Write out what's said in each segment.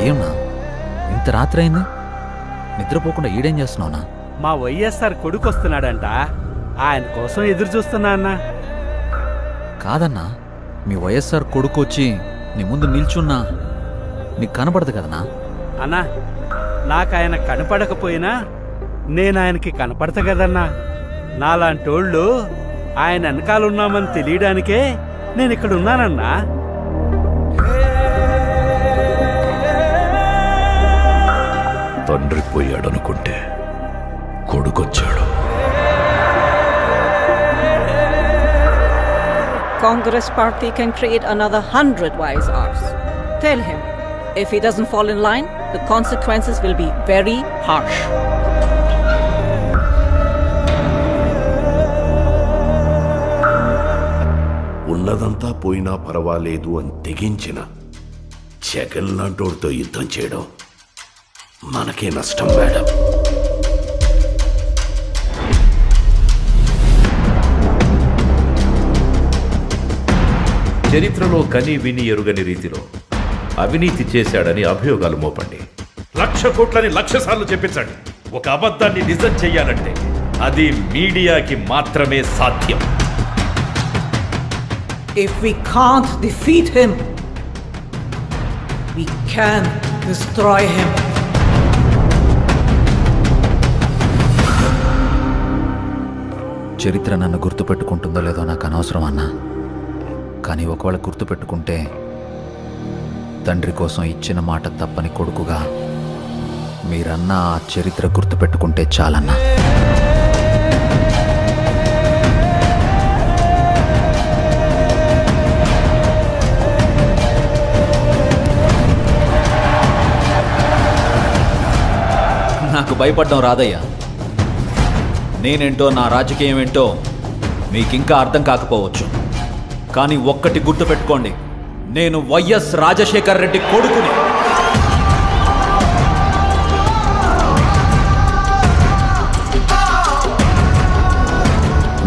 ఏమన్నా ఇంత రాత్రి అయింది, నిద్రపోకుండా ఈడేం చేస్తున్నావునా? మా వైఎస్ఆర్ కొడుకు వస్తున్నాడంట, ఆయన కోసం ఎదురు చూస్తున్నా అన్నా. కాదన్నా, మీ వైఎస్ఆర్ కొడుకు వచ్చి నీ ముందు నిల్చున్నా నీకు కనపడదు కదనా? అన్నా, నాకు ఆయన కనపడకపోయినా నేను ఆయనకి కనపడతా కదన్నా. నాలాంటోళ్ళు ఆయన వెనకాలన్నామని తెలియడానికే నేను ఇక్కడ ఉన్నానన్నా. తండ్రి పోయాడనుకుంటే కొడుకొచ్చాడు. Congress party can create another 100 YSRs. Tell him, if he doesn't fall in line, the consequences will be very harsh. ఉన్నదంతా పోయినా పర్వాలేదు అని తెగించిన జగన్ లాంటోడితో యుద్ధం చేయడం మనకే నష్టం మేడం. చరిత్రలో కని విని ఎరుగని రీతిలో అవినీతి చేశాడని అభియోగాలు మోపండి. 1,00,000 కోట్లని 1,00,000 సార్లు చెప్పించండి. ఒక అబద్ధాన్ని నిజం చెయ్యాలంటే అది మీడియాకి మాత్రమే సాధ్యం. If we can't defeat him, we can destroy him. చరిత్ర నన్ను గుర్తుపెట్టుకుంటుందో లేదో నాకు అనవసరం అన్నా, కానీ ఒకవేళ గుర్తుపెట్టుకుంటే తండ్రి కోసం ఇచ్చిన మాట తప్పని కొడుకుగా మీరన్నా ఆ చరిత్ర గుర్తుపెట్టుకుంటే చాలన్నా. నాకు భయపడడం రాదయ్యా. నేనేంటో, నా రాజకీయం ఏంటో మీకింకా అర్థం కాకపోవచ్చు, కానీ ఒక్కటి గుర్తుపెట్టుకోండి, నేను వైఎస్ రాజశేఖర్ రెడ్డి కొడుకుని.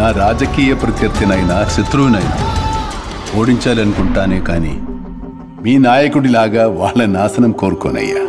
నా రాజకీయ ప్రత్యర్థినైనా శత్రువునైనా ఓడించాలనుకుంటానే కానీ మీ నాయకుడిలాగా వాళ్ళ నాశనం కోరుకోనయ్యా.